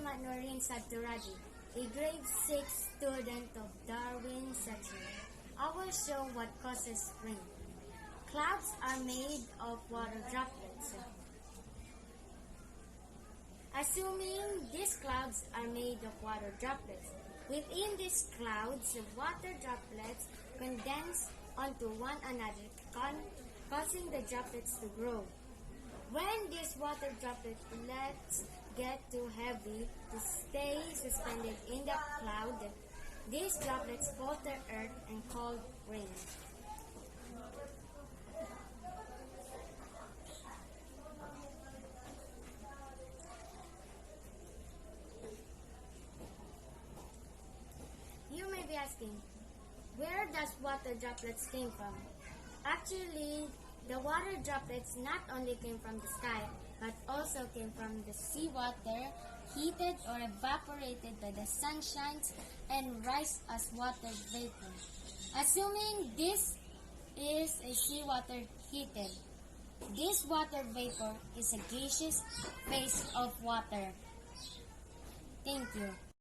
Fatima Noreen Saturadi, a grade 6 student of Darwin Section. I will show what causes rain. Clouds are made of water droplets. Assuming these clouds are made of water droplets, within these clouds, water droplets condense onto one another, causing the droplets to grow. When these water droplets get too heavy to stay suspended in the cloud, these droplets fall to earth and called rain. You may be asking, where does water droplets came from? Actually, the water droplets not only came from the sky, but also came from the seawater, heated or evaporated by the sunshine and rise as water vapor. Assuming this is a seawater heated, this water vapor is a gaseous phase of water. Thank you.